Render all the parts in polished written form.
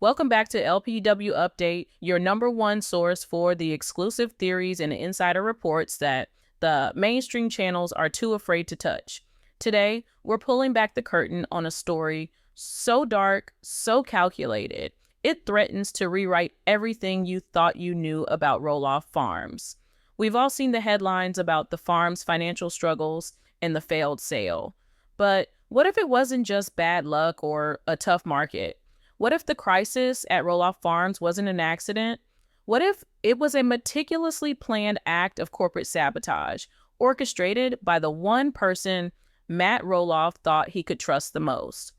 Welcome back to LPBW Update, your number one source for the exclusive theories and insider reports that the mainstream channels are too afraid to touch. Today, we're pulling back the curtain on a story so dark, so calculated, it threatens to rewrite everything you thought you knew about Roloff Farms. We've all seen the headlines about the farm's financial struggles and the failed sale. But what if it wasn't just bad luck or a tough market? What if the crisis at Roloff Farms wasn't an accident? What if it was a meticulously planned act of corporate sabotage, orchestrated by the one person Matt Roloff thought he could trust the most?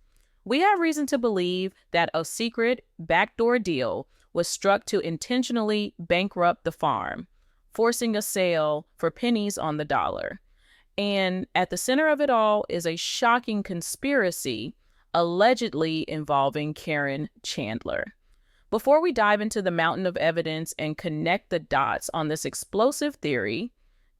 We have reason to believe that a secret, backdoor deal was struck to intentionally bankrupt the farm, forcing a sale for pennies on the dollar. And at the center of it all is a shocking conspiracy allegedly involving Caryn Chandler. Before we dive into the mountain of evidence and connect the dots on this explosive theory,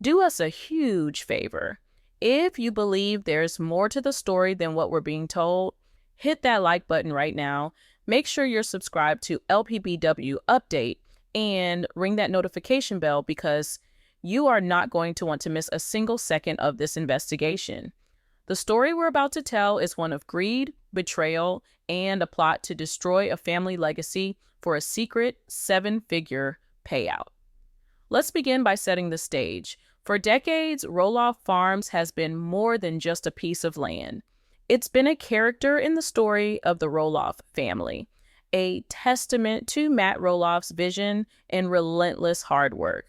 do us a huge favor. If you believe there's more to the story than what we're being told, hit that like button right now. Make sure you're subscribed to LPBW Update and ring that notification bell because you are not going to want to miss a single second of this investigation. The story we're about to tell is one of greed, betrayal, and a plot to destroy a family legacy for a secret seven-figure payout. Let's begin by setting the stage. For decades, Roloff Farms has been more than just a piece of land. It's been a character in the story of the Roloff family, a testament to Matt Roloff's vision and relentless hard work.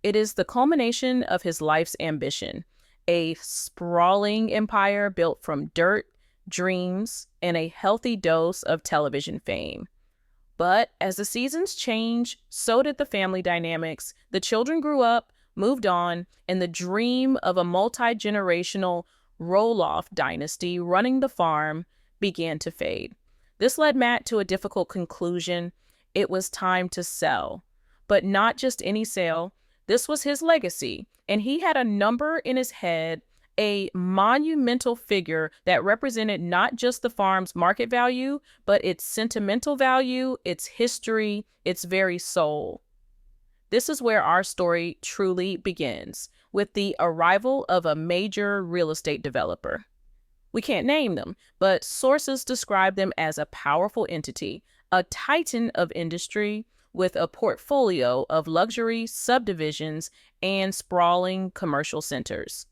It is the culmination of his life's ambition, a sprawling empire built from dirt, dreams, and a healthy dose of television fame. But as the seasons changed, so did the family dynamics. The children grew up, moved on, and the dream of a multi-generational Roloff dynasty running the farm began to fade. This led Matt to a difficult conclusion. It was time to sell. But not just any sale. This was his legacy, and he had a number in his head, a monumental figure that represented not just the farm's market value, but its sentimental value, its history, its very soul. This is where our story truly begins, with the arrival of a major real estate developer. We can't name them, but sources describe them as a powerful entity, a titan of industry, with a portfolio of luxury subdivisions and sprawling commercial centers.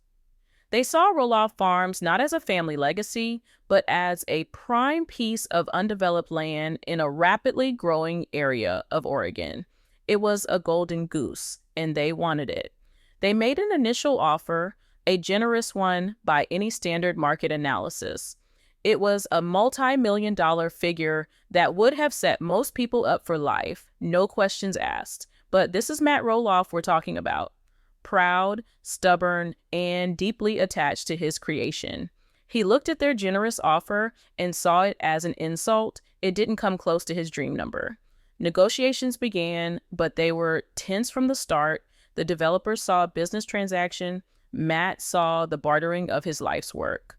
They saw Roloff Farms not as a family legacy, but as a prime piece of undeveloped land in a rapidly growing area of Oregon. It was a golden goose, and they wanted it. They made an initial offer, a generous one by any standard market analysis. It was a multi-million-dollar figure that would have set most people up for life, no questions asked. But this is Matt Roloff we're talking about. Proud, stubborn, and deeply attached to his creation. He looked at their generous offer and saw it as an insult. It didn't come close to his dream number. Negotiations began, but they were tense from the start. The developers saw a business transaction. Matt saw the bartering of his life's work.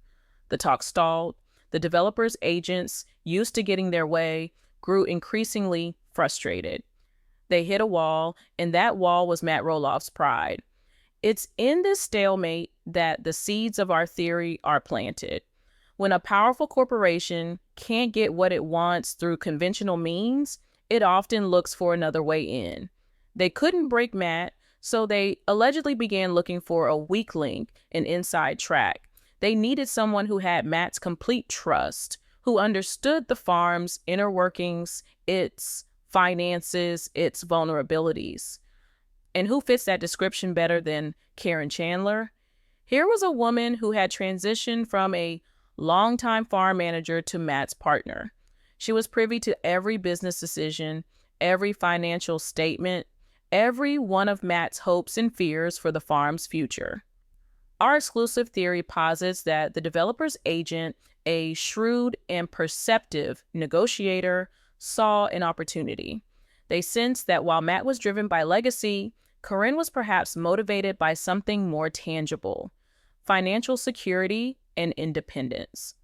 The talk stalled. The developers' agents, used to getting their way, grew increasingly frustrated. They hit a wall, and that wall was Matt Roloff's pride. It's in this stalemate that the seeds of our theory are planted. When a powerful corporation can't get what it wants through conventional means, it often looks for another way in. They couldn't break Matt, so they allegedly began looking for a weak link, an inside track. They needed someone who had Matt's complete trust, who understood the farm's inner workings, its finances, its vulnerabilities. And who fits that description better than Caryn Chandler? Here was a woman who had transitioned from a longtime farm manager to Matt's partner. She was privy to every business decision, every financial statement, every one of Matt's hopes and fears for the farm's future. Our exclusive theory posits that the developer's agent, a shrewd and perceptive negotiator, saw an opportunity. They sensed that while Matt was driven by legacy, Caryn was perhaps motivated by something more tangible: financial security and independence.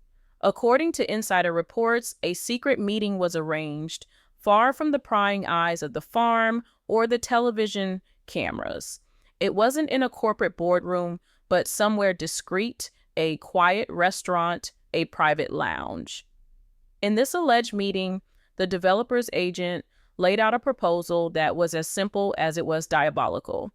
According to insider reports, a secret meeting was arranged far from the prying eyes of the farm or the television cameras. It wasn't in a corporate boardroom, but somewhere discreet, a quiet restaurant, a private lounge. In this alleged meeting, the developer's agent laid out a proposal that was as simple as it was diabolical.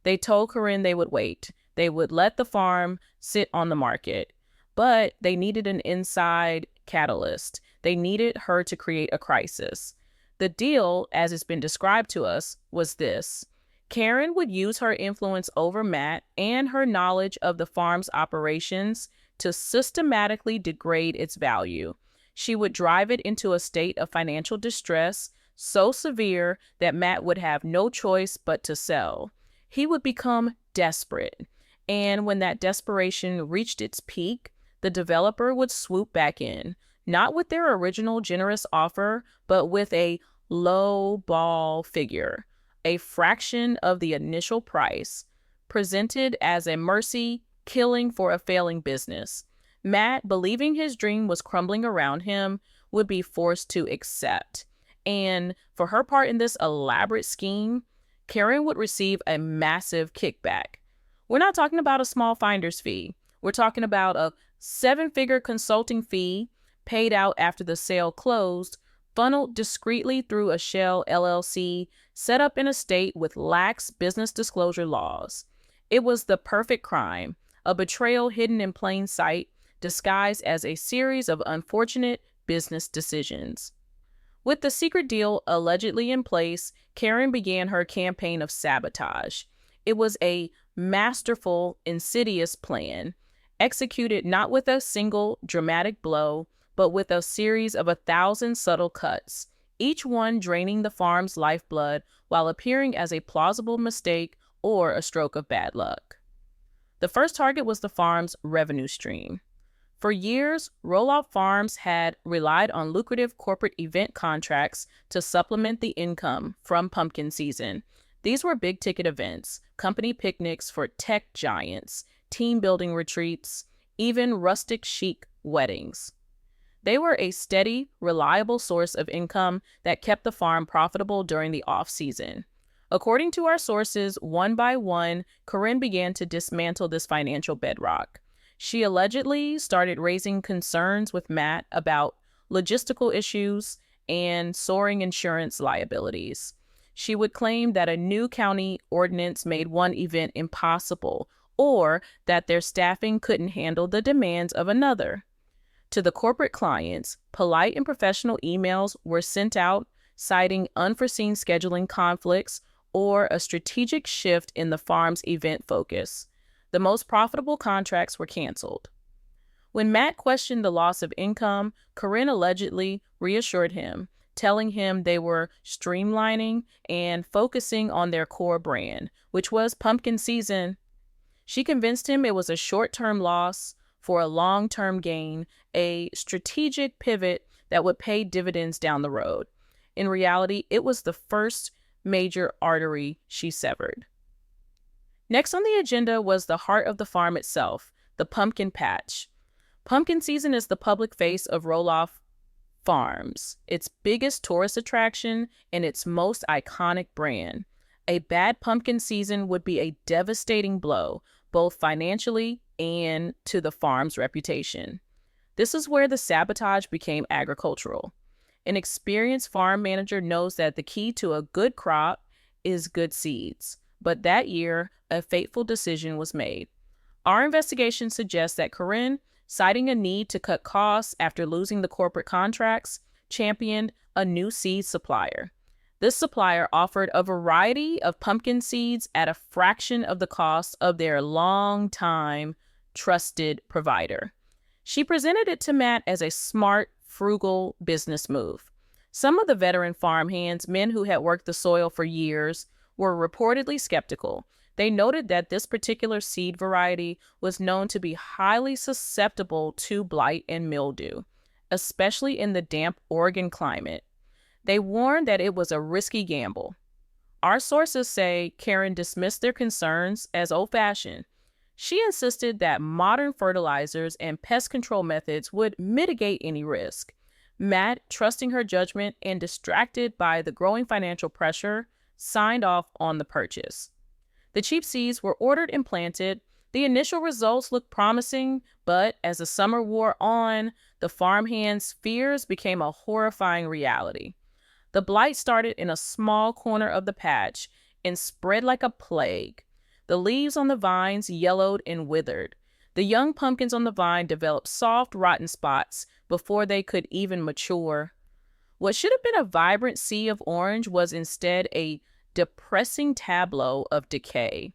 They told Caryn they would wait. They would let the farm sit on the market. But they needed an inside catalyst. They needed her to create a crisis. The deal, as it's been described to us, was this. Caryn would use her influence over Matt and her knowledge of the farm's operations to systematically degrade its value. She would drive it into a state of financial distress so severe that Matt would have no choice but to sell. He would become desperate. And when that desperation reached its peak, the developer would swoop back in, not with their original generous offer, but with a lowball figure, a fraction of the initial price, presented as a mercy killing for a failing business. Matt, believing his dream was crumbling around him, would be forced to accept. And for her part in this elaborate scheme, Caryn would receive a massive kickback. We're not talking about a small finder's fee. We're talking about a seven-figure consulting fee paid out after the sale closed, funneled discreetly through a shell LLC set up in a state with lax business disclosure laws. It was the perfect crime, a betrayal hidden in plain sight, disguised as a series of unfortunate business decisions. With the secret deal allegedly in place, Caryn began her campaign of sabotage. It was a masterful, insidious plan, executed not with a single dramatic blow, but with a series of 1,000 subtle cuts, each one draining the farm's lifeblood while appearing as a plausible mistake or a stroke of bad luck. The first target was the farm's revenue stream. For years, Roloff Farms had relied on lucrative corporate event contracts to supplement the income from pumpkin season. These were big-ticket events, company picnics for tech giants, team-building retreats, even rustic chic weddings. They were a steady, reliable source of income that kept the farm profitable during the off-season. According to our sources, one by one, Caryn began to dismantle this financial bedrock. She allegedly started raising concerns with Matt about logistical issues and soaring insurance liabilities. She would claim that a new county ordinance made one event impossible, or that their staffing couldn't handle the demands of another. To the corporate clients, polite and professional emails were sent out citing unforeseen scheduling conflicts or a strategic shift in the farm's event focus. The most profitable contracts were canceled. When Matt questioned the loss of income, Caryn allegedly reassured him, telling him they were streamlining and focusing on their core brand, which was pumpkin season. She convinced him it was a short-term loss for a long-term gain, a strategic pivot that would pay dividends down the road. In reality, it was the first major artery she severed. Next on the agenda was the heart of the farm itself, the pumpkin patch. Pumpkin season is the public face of Roloff Farms, its biggest tourist attraction and its most iconic brand. A bad pumpkin season would be a devastating blow, both financially and to the farm's reputation. This is where the sabotage became agricultural. An experienced farm manager knows that the key to a good crop is good seeds. But that year, a fateful decision was made. Our investigation suggests that Caryn, citing a need to cut costs after losing the corporate contracts, championed a new seed supplier. This supplier offered a variety of pumpkin seeds at a fraction of the cost of their long-time trusted provider. She presented it to Matt as a smart, frugal business move. Some of the veteran farmhands, men who had worked the soil for years, were reportedly skeptical. They noted that this particular seed variety was known to be highly susceptible to blight and mildew, especially in the damp Oregon climate. They warned that it was a risky gamble. Our sources say Caryn dismissed their concerns as old-fashioned. She insisted that modern fertilizers and pest control methods would mitigate any risk. Matt, trusting her judgment and distracted by the growing financial pressure, signed off on the purchase. The cheap seeds were ordered and planted. The initial results looked promising, but as the summer wore on, the farmhand's fears became a horrifying reality. The blight started in a small corner of the patch and spread like a plague. The leaves on the vines yellowed and withered. The young pumpkins on the vine developed soft, rotten spots before they could even mature. What should have been a vibrant sea of orange was instead a depressing tableau of decay.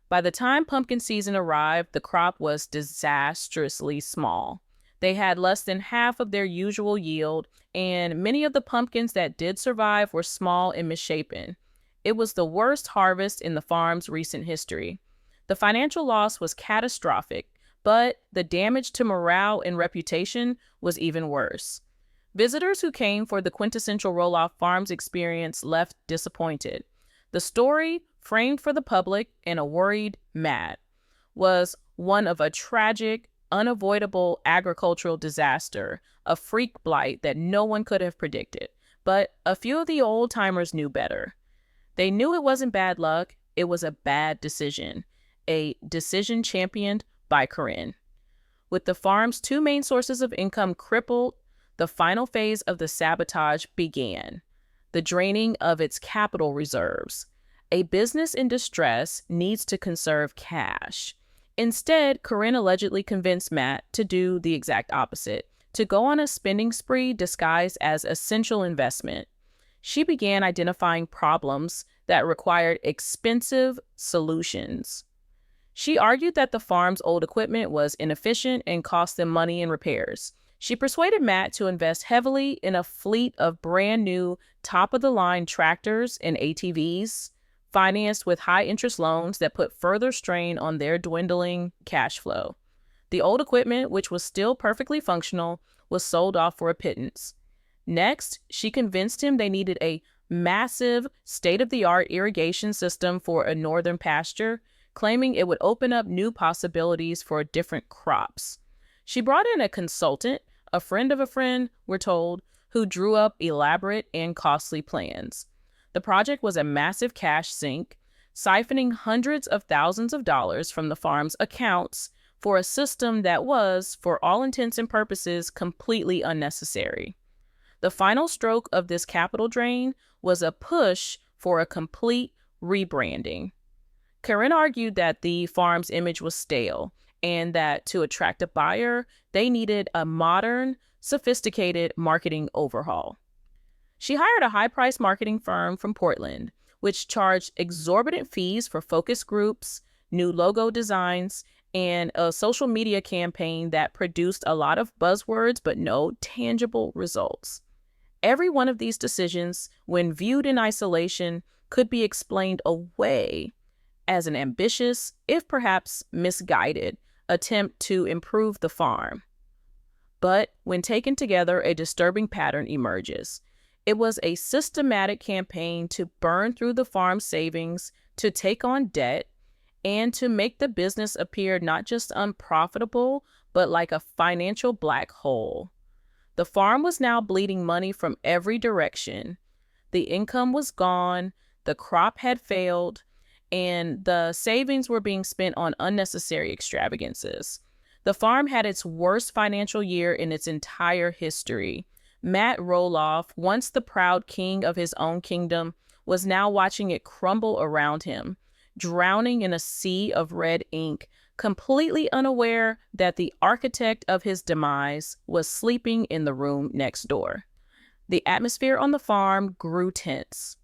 By the time pumpkin season arrived, the crop was disastrously small. They had less than half of their usual yield, and many of the pumpkins that did survive were small and misshapen. It was the worst harvest in the farm's recent history. The financial loss was catastrophic, but the damage to morale and reputation was even worse. Visitors who came for the quintessential Roloff Farms experience left disappointed. The story, framed for the public and a worried Matt, was one of a tragic, unavoidable agricultural disaster, a freak blight that no one could have predicted. But a few of the old-timers knew better. They knew it wasn't bad luck, it was a bad decision. A decision championed by Caryn. With the farm's two main sources of income crippled, the final phase of the sabotage began. The draining of its capital reserves. A business in distress needs to conserve cash. Instead, Caryn allegedly convinced Matt to do the exact opposite, to go on a spending spree disguised as essential investment. She began identifying problems that required expensive solutions. She argued that the farm's old equipment was inefficient and cost them money in repairs. She persuaded Matt to invest heavily in a fleet of brand new, top-of-the-line tractors and ATVs, financed with high-interest loans that put further strain on their dwindling cash flow. The old equipment, which was still perfectly functional, was sold off for a pittance. Next, she convinced him they needed a massive, state-of-the-art irrigation system for a northern pasture, claiming it would open up new possibilities for different crops. She brought in a consultant, a friend of a friend, we're told, who drew up elaborate and costly plans. The project was a massive cash sink, siphoning hundreds of thousands of dollars from the farm's accounts for a system that was, for all intents and purposes, completely unnecessary. The final stroke of this capital drain was a push for a complete rebranding. Caryn argued that the farm's image was stale and that to attract a buyer, they needed a modern, sophisticated marketing overhaul. She hired a high-priced marketing firm from Portland, which charged exorbitant fees for focus groups, new logo designs, and a social media campaign that produced a lot of buzzwords but no tangible results. Every one of these decisions, when viewed in isolation, could be explained away as an ambitious, if perhaps misguided, attempt to improve the farm. But when taken together, a disturbing pattern emerges. It was a systematic campaign to burn through the farm's savings, to take on debt, and to make the business appear not just unprofitable, but like a financial black hole. The farm was now bleeding money from every direction. The income was gone, the crop had failed, and the savings were being spent on unnecessary extravagances. The farm had its worst financial year in its entire history. Matt Roloff, once the proud king of his own kingdom, was now watching it crumble around him, drowning in a sea of red ink, completely unaware that the architect of his demise was sleeping in the room next door. The atmosphere on the farm grew tense.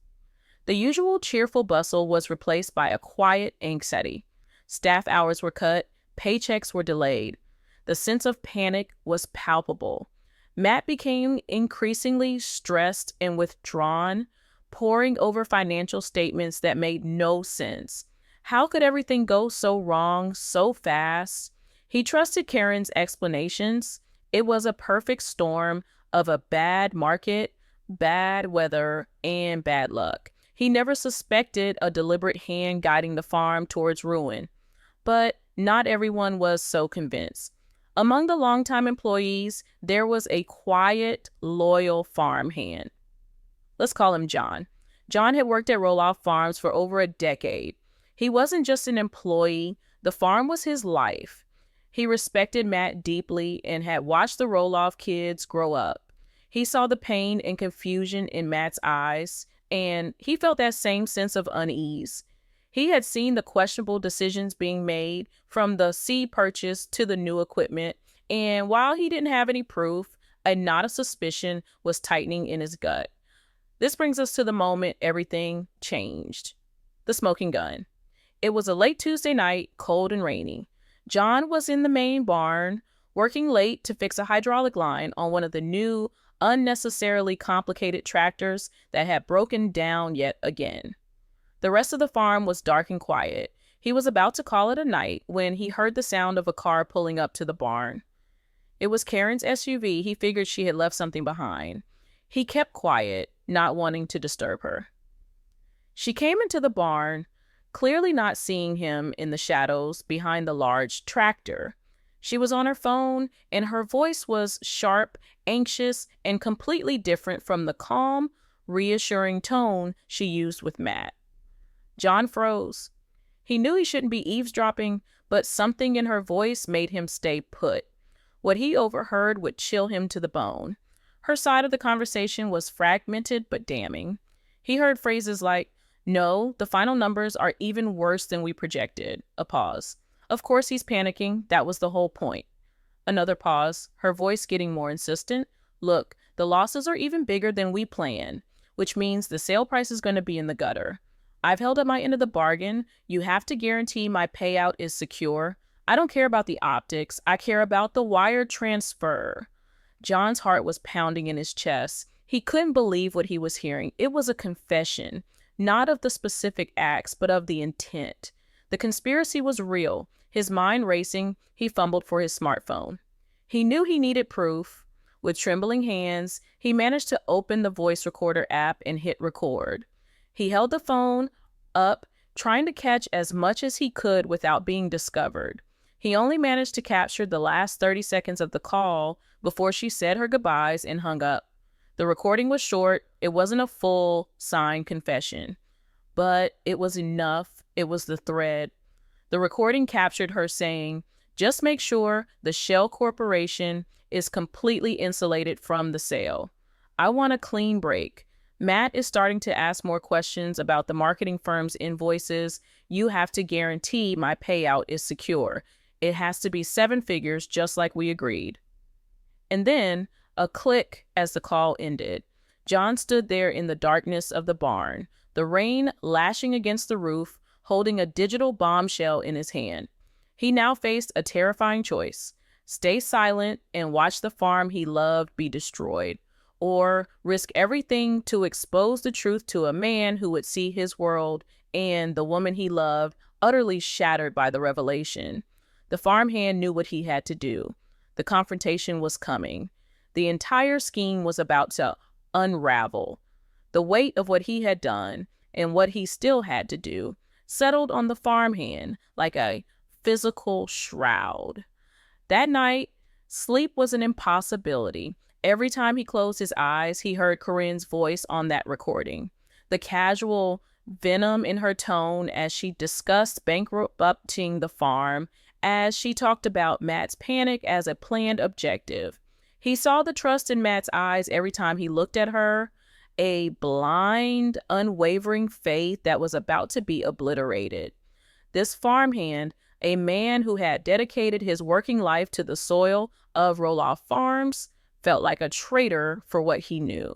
The usual cheerful bustle was replaced by a quiet anxiety. Staff hours were cut, paychecks were delayed. The sense of panic was palpable. Matt became increasingly stressed and withdrawn, poring over financial statements that made no sense. How could everything go so wrong so fast? He trusted Caryn's explanations. It was a perfect storm of a bad market, bad weather, and bad luck. He never suspected a deliberate hand guiding the farm towards ruin. But not everyone was so convinced. Among the longtime employees, there was a quiet, loyal farmhand. Let's call him John. John had worked at Roloff Farms for over a decade. He wasn't just an employee, the farm was his life. He respected Matt deeply and had watched the Roloff kids grow up. He saw the pain and confusion in Matt's eyes, and he felt that same sense of unease. He had seen the questionable decisions being made, from the seed purchase to the new equipment, and while he didn't have any proof, a knot of suspicion was tightening in his gut. This brings us to the moment everything changed. The smoking gun. It was a late Tuesday night, cold and rainy. John was in the main barn, working late to fix a hydraulic line on one of the new, unnecessarily complicated tractors that had broken down yet again. The rest of the farm was dark and quiet. He was about to call it a night when he heard the sound of a car pulling up to the barn. It was Caryn's SUV. He figured she had left something behind. He kept quiet, not wanting to disturb her. She came into the barn, clearly not seeing him in the shadows behind the large tractor. She was on her phone, and her voice was sharp, anxious, and completely different from the calm, reassuring tone she used with Matt. John froze. He knew he shouldn't be eavesdropping, but something in her voice made him stay put. What he overheard would chill him to the bone. Her side of the conversation was fragmented but damning. He heard phrases like, "No, the final numbers are even worse than we projected." A pause. "Of course he's panicking. That was the whole point." Another pause, her voice getting more insistent. "Look, the losses are even bigger than we planned, which means the sale price is going to be in the gutter. I've held up my end of the bargain. You have to guarantee my payout is secure. I don't care about the optics. I care about the wire transfer." John's heart was pounding in his chest. He couldn't believe what he was hearing. It was a confession, not of the specific acts, but of the intent. The conspiracy was real. His mind racing, he fumbled for his smartphone. He knew he needed proof. With trembling hands, he managed to open the voice recorder app and hit record. He held the phone up, trying to catch as much as he could without being discovered. He only managed to capture the last 30 seconds of the call before she said her goodbyes and hung up. The recording was short. It wasn't a full, signed confession, but it was enough. It was the thread. The recording captured her saying, "Just make sure the Shell Corporation is completely insulated from the sale. I want a clean break. Matt is starting to ask more questions about the marketing firm's invoices. You have to guarantee my payout is secure. It has to be 7 figures, just like we agreed." And then a click as the call ended. John stood there in the darkness of the barn, the rain lashing against the roof, holding a digital bombshell in his hand. He now faced a terrifying choice: stay silent and watch the farm he loved be destroyed, or risk everything to expose the truth to a man who would see his world and the woman he loved utterly shattered by the revelation. The farmhand knew what he had to do. The confrontation was coming. The entire scheme was about to unravel. The weight of what he had done and what he still had to do settled on the farmhand like a physical shroud. That night, sleep was an impossibility. Every time he closed his eyes, he heard Caryn's voice on that recording. The casual venom in her tone as she discussed bankrupting the farm, as she talked about Matt's panic as a planned objective. He saw the trust in Matt's eyes every time he looked at her, a blind, unwavering faith that was about to be obliterated. This farmhand, a man who had dedicated his working life to the soil of Roloff Farms, felt like a traitor for what he knew.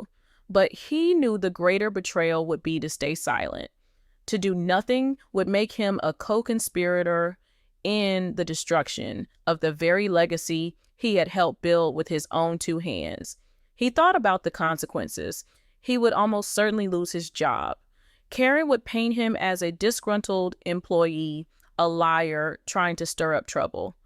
But he knew the greater betrayal would be to stay silent. To do nothing would make him a co-conspirator in the destruction of the very legacy he had helped build with his own 2 hands. He thought about the consequences. He would almost certainly lose his job. Caryn would paint him as a disgruntled employee, a liar trying to stir up trouble.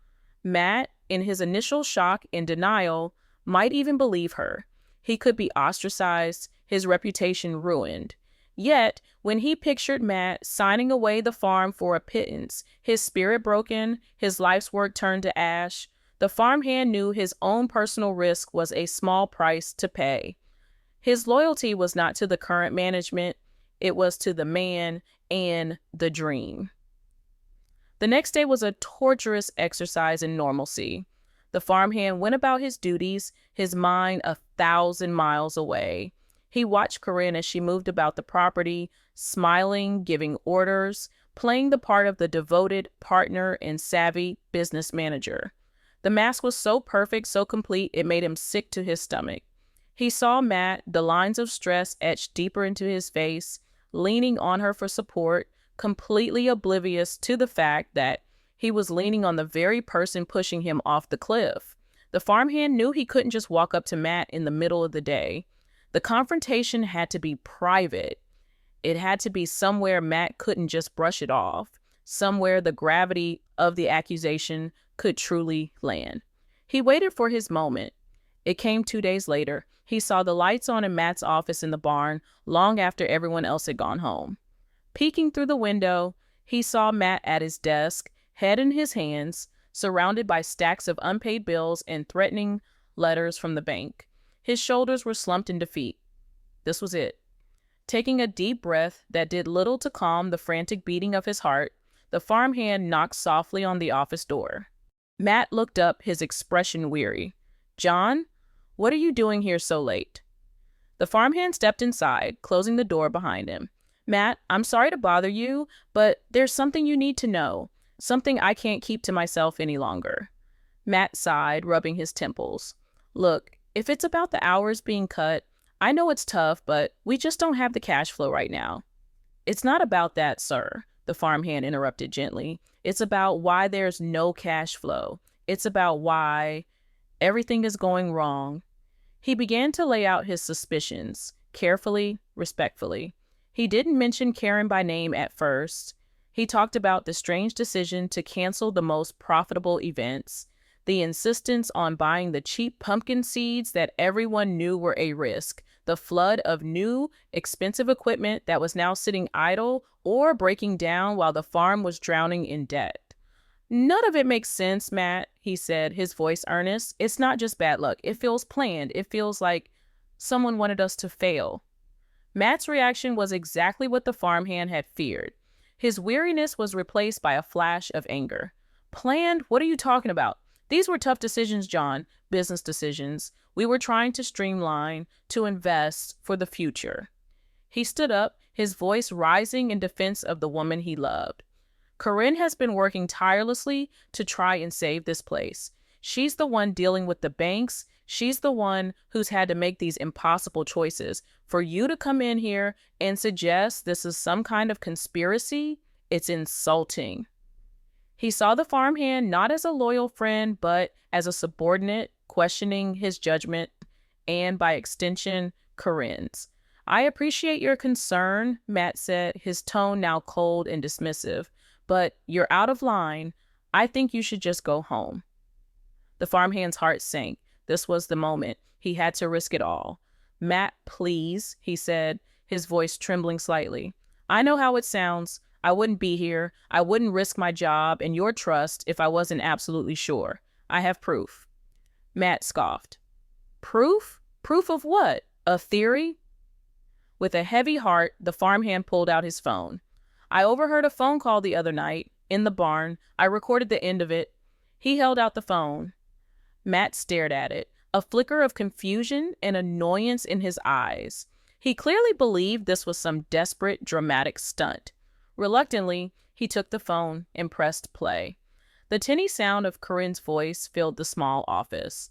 Matt, in his initial shock and denial, might even believe her. He could be ostracized, his reputation ruined. Yet, when he pictured Matt signing away the farm for a pittance, his spirit broken, his life's work turned to ash, the farmhand knew his own personal risk was a small price to pay. His loyalty was not to the current management, it was to the man and the dream. The next day was a torturous exercise in normalcy. The farmhand went about his duties, his mind 1,000 miles away. He watched Caryn as she moved about the property, smiling, giving orders, playing the part of the devoted partner and savvy business manager. The mask was so perfect, so complete, it made him sick to his stomach. He saw Matt, the lines of stress etched deeper into his face, leaning on her for support, completely oblivious to the fact that he was leaning on the very person pushing him off the cliff. The farmhand knew he couldn't just walk up to Matt in the middle of the day. The confrontation had to be private. It had to be somewhere Matt couldn't just brush it off, somewhere the gravity of the accusation could truly land. He waited for his moment. It came 2 days later. He saw the lights on in Matt's office in the barn long after everyone else had gone home. Peeking through the window, he saw Matt at his desk, head in his hands, surrounded by stacks of unpaid bills and threatening letters from the bank. His shoulders were slumped in defeat. This was it. Taking a deep breath that did little to calm the frantic beating of his heart, the farmhand knocked softly on the office door. Matt looked up, his expression weary. "John, what are you doing here so late?" The farmhand stepped inside, closing the door behind him. "Matt, I'm sorry to bother you, but there's something you need to know. Something I can't keep to myself any longer." Matt sighed, rubbing his temples. "Look, if it's about the hours being cut, I know it's tough, but we just don't have the cash flow right now." "It's not about that, sir," the farmhand interrupted gently. "It's about why there's no cash flow. It's about why everything is going wrong." He began to lay out his suspicions, carefully, respectfully. He didn't mention Caryn by name at first. He talked about the strange decision to cancel the most profitable events, the insistence on buying the cheap pumpkin seeds that everyone knew were a risk, the flood of new, expensive equipment that was now sitting idle or breaking down while the farm was drowning in debt. "None of it makes sense, Matt," he said, his voice earnest. "It's not just bad luck. It feels planned. It feels like someone wanted us to fail." Matt's reaction was exactly what the farmhand had feared. His weariness was replaced by a flash of anger. "Planned? What are you talking about? These were tough decisions, John, business decisions. We were trying to streamline, to invest for the future." He stood up, his voice rising in defense of the woman he loved. "Caryn has been working tirelessly to try and save this place. She's the one dealing with the banks. She's the one who's had to make these impossible choices. For you to come in here and suggest this is some kind of conspiracy, it's insulting." He saw the farmhand not as a loyal friend, but as a subordinate, questioning his judgment and, by extension, Caryn's. "I appreciate your concern," Matt said, his tone now cold and dismissive, "but you're out of line. I think you should just go home." The farmhand's heart sank. This was the moment. He had to risk it all. "Matt, please," he said, his voice trembling slightly. "I know how it sounds. I wouldn't be here. I wouldn't risk my job and your trust if I wasn't absolutely sure. I have proof." Matt scoffed. "Proof? Proof of what? A theory?" With a heavy heart, the farmhand pulled out his phone. "I overheard a phone call the other night, in the barn. I recorded the end of it." He held out the phone. Matt stared at it, a flicker of confusion and annoyance in his eyes. He clearly believed this was some desperate, dramatic stunt. Reluctantly, he took the phone and pressed play. The tinny sound of Caryn's voice filled the small office.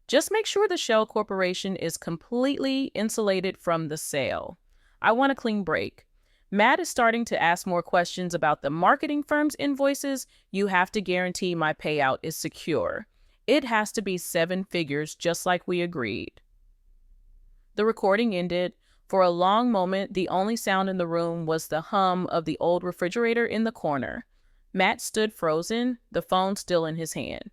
"Just make sure the Shell Corporation is completely insulated from the sale. I want a clean break. Matt is starting to ask more questions about the marketing firm's invoices. You have to guarantee my payout is secure. It has to be 7 figures, just like we agreed." The recording ended. For a long moment, the only sound in the room was the hum of the old refrigerator in the corner. Matt stood frozen, the phone still in his hand.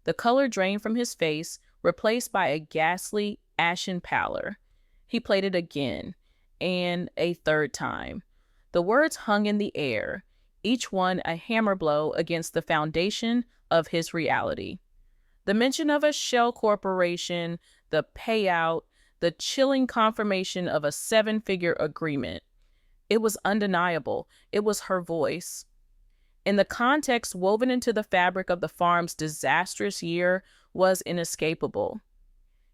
The color drained from his face, replaced by a ghastly, ashen pallor. He played it again. and a third time. The words hung in the air, each one a hammer blow against the foundation of his reality. The mention of a shell corporation, the payout, the chilling confirmation of a seven-figure agreement. It was undeniable. It was her voice. And the context woven into the fabric of the farm's disastrous year was inescapable.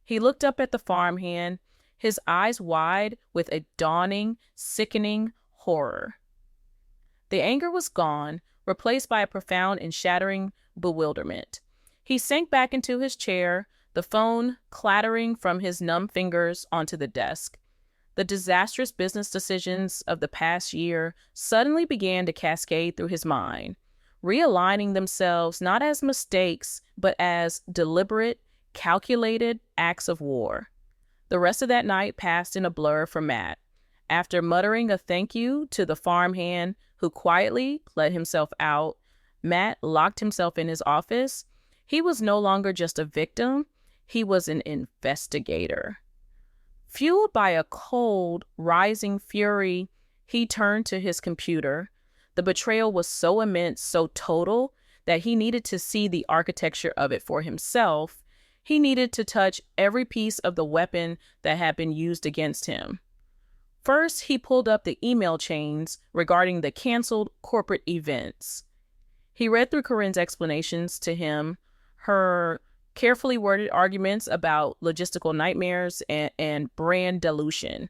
He looked up at the farmhand, his eyes wide with a dawning, sickening horror. The anger was gone, replaced by a profound and shattering bewilderment. He sank back into his chair, the phone clattering from his numb fingers onto the desk. The disastrous business decisions of the past year suddenly began to cascade through his mind, realigning themselves not as mistakes, but as deliberate, calculated acts of war. The rest of that night passed in a blur for Matt. After muttering a thank you to the farmhand who quietly let himself out, Matt locked himself in his office. He was no longer just a victim, he was an investigator. Fueled by a cold, rising fury, he turned to his computer. The betrayal was so immense, so total, that he needed to see the architecture of it for himself. He needed to touch every piece of the weapon that had been used against him. First, he pulled up the email chains regarding the canceled corporate events. He read through Caryn's explanations to him, her carefully worded arguments about logistical nightmares and brand dilution.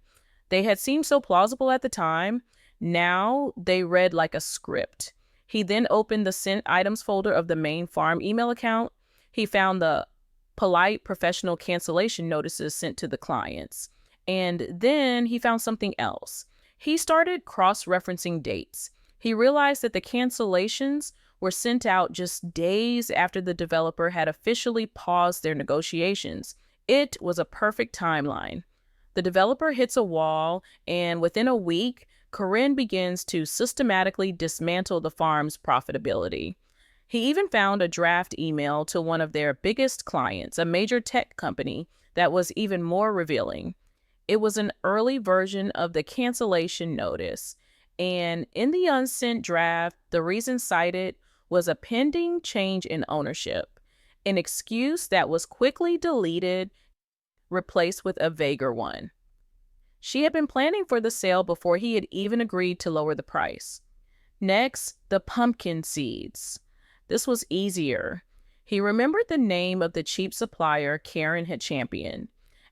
They had seemed so plausible at the time. Now they read like a script. He then opened the sent items folder of the main farm email account. He found the polite professional cancellation notices sent to the clients. And then he found something else. He started cross-referencing dates. He realized that the cancellations were sent out just days after the developer had officially paused their negotiations. It was a perfect timeline. The developer hits a wall, and within a week, Caryn begins to systematically dismantle the farm's profitability. He even found a draft email to one of their biggest clients, a major tech company, that was even more revealing. It was an early version of the cancellation notice, and in the unsent draft, the reason cited was a pending change in ownership, an excuse that was quickly deleted, replaced with a vaguer one. She had been planning for the sale before he had even agreed to lower the price. Next, the pumpkin seeds. This was easier. He remembered the name of the cheap supplier Caryn had championed.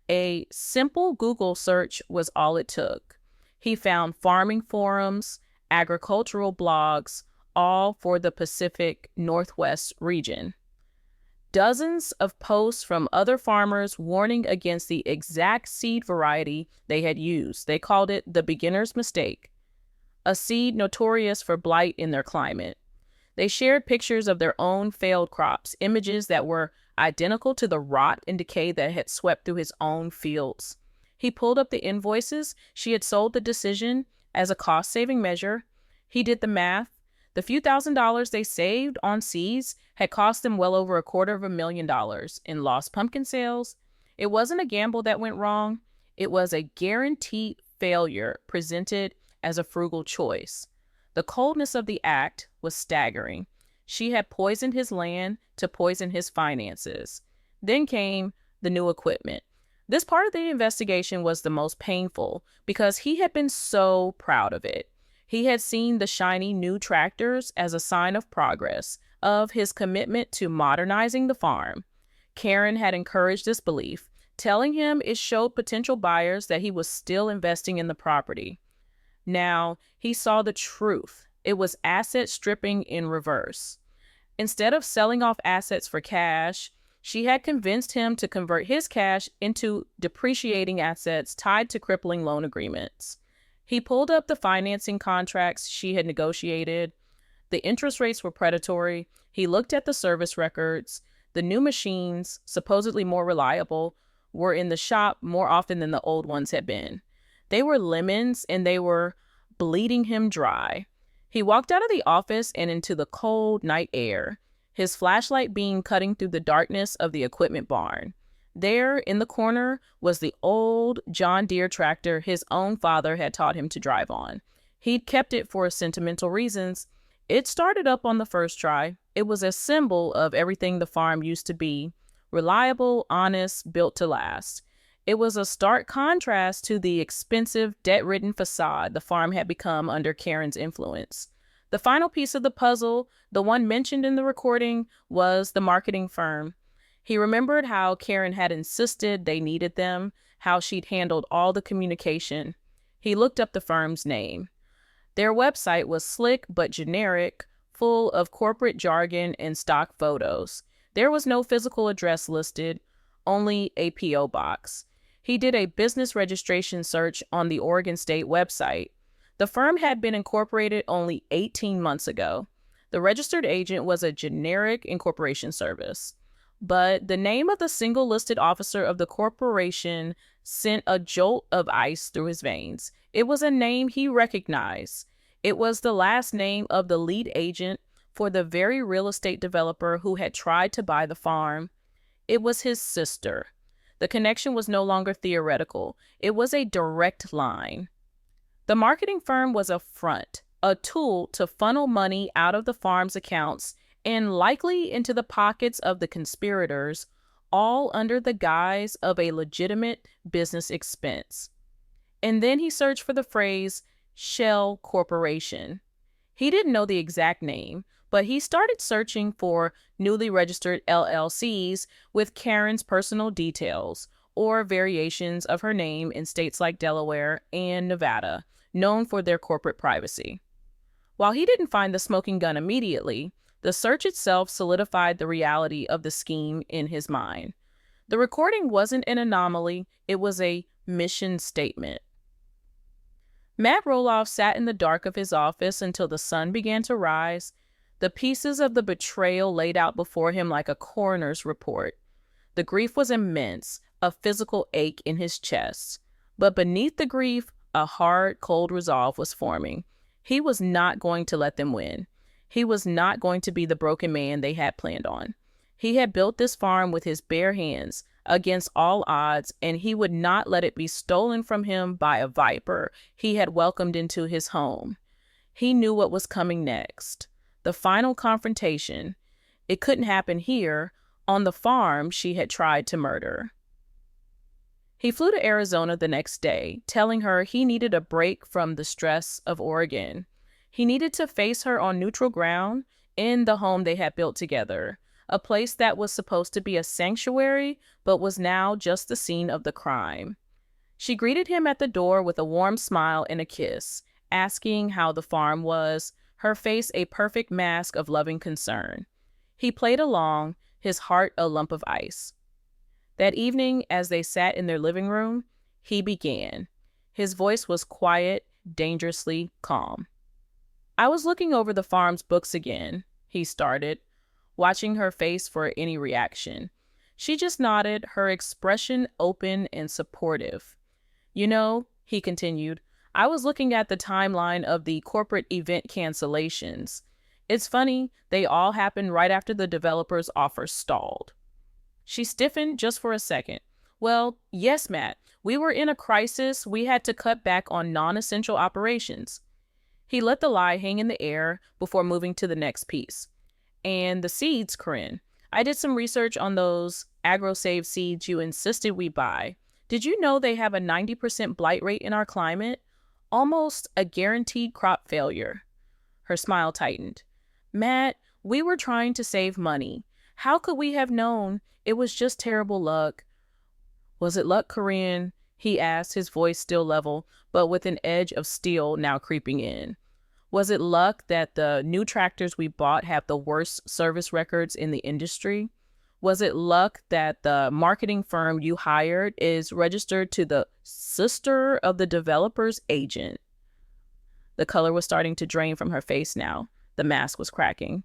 A simple Google search was all it took. He found farming forums, agricultural blogs, all for the Pacific Northwest region. Dozens of posts from other farmers warning against the exact seed variety they had used. They called it the beginner's mistake, a seed notorious for blight in their climate. They shared pictures of their own failed crops, images that were identical to the rot and decay that had swept through his own fields. He pulled up the invoices. She had sold the decision as a cost-saving measure. He did the math. The few $1,000s they saved on seeds had cost them well over $250,000 in lost pumpkin sales. It wasn't a gamble that went wrong. It was a guaranteed failure presented as a frugal choice. The coldness of the act was staggering. She had poisoned his land to poison his finances. Then came the new equipment. This part of the investigation was the most painful because he had been so proud of it. He had seen the shiny new tractors as a sign of progress, of his commitment to modernizing the farm. Caryn had encouraged this belief, telling him it showed potential buyers that he was still investing in the property. Now, he saw the truth. It was asset stripping in reverse. Instead of selling off assets for cash, she had convinced him to convert his cash into depreciating assets tied to crippling loan agreements. He pulled up the financing contracts she had negotiated. The interest rates were predatory. He looked at the service records. The new machines, supposedly more reliable, were in the shop more often than the old ones had been. They were lemons, and they were bleeding him dry. He walked out of the office and into the cold night air, his flashlight beam cutting through the darkness of the equipment barn. There, in the corner, was the old John Deere tractor his own father had taught him to drive on. He'd kept it for sentimental reasons. It started up on the first try. It was a symbol of everything the farm used to be: reliable, honest, built to last. It was a stark contrast to the expensive, debt-ridden facade the farm had become under Caryn's influence. The final piece of the puzzle, the one mentioned in the recording, was the marketing firm. He remembered how Caryn had insisted they needed them, how she'd handled all the communication. He looked up the firm's name. Their website was slick but generic, full of corporate jargon and stock photos. There was no physical address listed, only a P.O. box. He did a business registration search on the Oregon State website. The firm had been incorporated only 18 months ago. The registered agent was a generic incorporation service. But the name of the single listed officer of the corporation sent a jolt of ice through his veins. It was a name he recognized. It was the last name of the lead agent for the very real estate developer who had tried to buy the farm. It was his sister. The connection was no longer theoretical. It was a direct line. The marketing firm was a front, a tool to funnel money out of the farm's accounts and likely into the pockets of the conspirators, all under the guise of a legitimate business expense. And then he searched for the phrase Shell Corporation. He didn't know the exact name, but he started searching for newly registered LLCs with Caryn's personal details, or variations of her name in states like Delaware and Nevada, known for their corporate privacy. While he didn't find the smoking gun immediately, the search itself solidified the reality of the scheme in his mind. The recording wasn't an anomaly, it was a mission statement. Matt Roloff sat in the dark of his office until the sun began to rise, the pieces of the betrayal laid out before him like a coroner's report. The grief was immense, a physical ache in his chest. But beneath the grief, a hard, cold resolve was forming. He was not going to let them win. He was not going to be the broken man they had planned on. He had built this farm with his bare hands, against all odds, and he would not let it be stolen from him by a viper he had welcomed into his home. He knew what was coming next. The final confrontation. It couldn't happen here, on the farm she had tried to murder. He flew to Arizona the next day, telling her he needed a break from the stress of Oregon. He needed to face her on neutral ground in the home they had built together, a place that was supposed to be a sanctuary, but was now just the scene of the crime. She greeted him at the door with a warm smile and a kiss, asking how the farm was, her face a perfect mask of loving concern. He played along, his heart a lump of ice. That evening, as they sat in their living room, he began. His voice was quiet, dangerously calm. "I was looking over the farm's books again," he started, watching her face for any reaction. She just nodded, her expression open and supportive. "You know," he continued, "I was looking at the timeline of the corporate event cancellations. It's funny, they all happened right after the developer's offer stalled." She stiffened just for a second. "Well, yes, Matt. We were in a crisis. We had to cut back on non-essential operations." He let the lie hang in the air before moving to the next piece. "And the seeds, Caryn. I did some research on those AgroSave seeds you insisted we buy. Did you know they have a 90% blight rate in our climate? Almost a guaranteed crop failure." Her smile tightened. "Matt, we were trying to save money. How could we have known? It was just terrible luck." "Was it luck, Caryn?" he asked, his voice still level, but with an edge of steel now creeping in. "Was it luck that the new tractors we bought have the worst service records in the industry? Was it luck that the marketing firm you hired is registered to the sister of the developer's agent?" The color was starting to drain from her face now. The mask was cracking.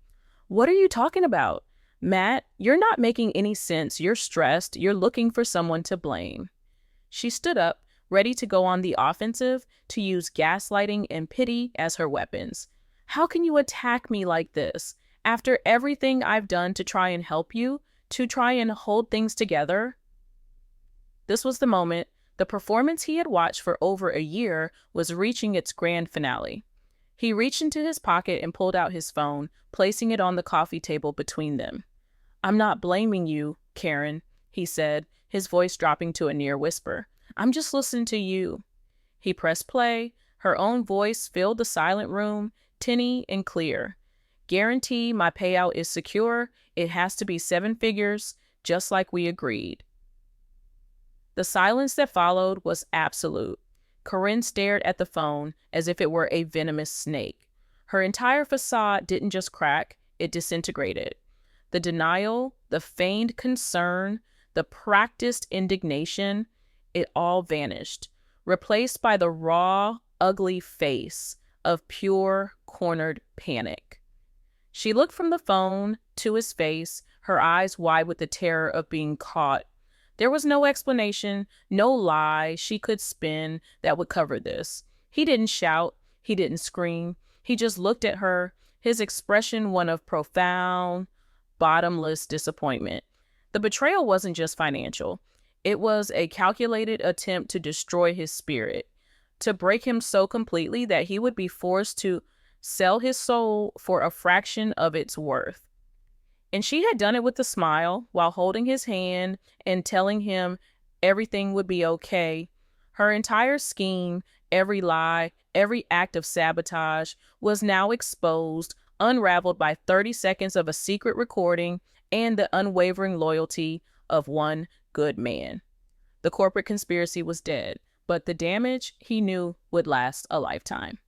"What are you talking about? Matt, you're not making any sense. You're stressed. You're looking for someone to blame." She stood up, ready to go on the offensive, to use gaslighting and pity as her weapons. "How can you attack me like this? After everything I've done to try and help you, to try and hold things together?" This was the moment. The performance he had watched for over a year was reaching its grand finale. He reached into his pocket and pulled out his phone, placing it on the coffee table between them. "I'm not blaming you, Caryn," he said, his voice dropping to a near whisper. "I'm just listening to you." He pressed play. Her own voice filled the silent room, tinny and clear. "Guarantee my payout is secure. It has to be 7 figures, just like we agreed." The silence that followed was absolute. Caryn stared at the phone as if it were a venomous snake. Her entire facade didn't just crack, it disintegrated. The denial, the feigned concern, the practiced indignation, it all vanished, replaced by the raw, ugly face of pure, cornered panic. She looked from the phone to his face, her eyes wide with the terror of being caught. There was no explanation, no lie she could spin that would cover this. He didn't shout, he didn't scream. He just looked at her, his expression one of profound, bottomless disappointment. The betrayal wasn't just financial. It was a calculated attempt to destroy his spirit, to break him so completely that he would be forced to sell his soul for a fraction of its worth. And she had done it with a smile, while holding his hand and telling him everything would be okay. Her entire scheme, every lie, every act of sabotage was now exposed, unraveled by 30 seconds of a secret recording and the unwavering loyalty of one good man. The corporate conspiracy was dead, but the damage, he knew, would last a lifetime.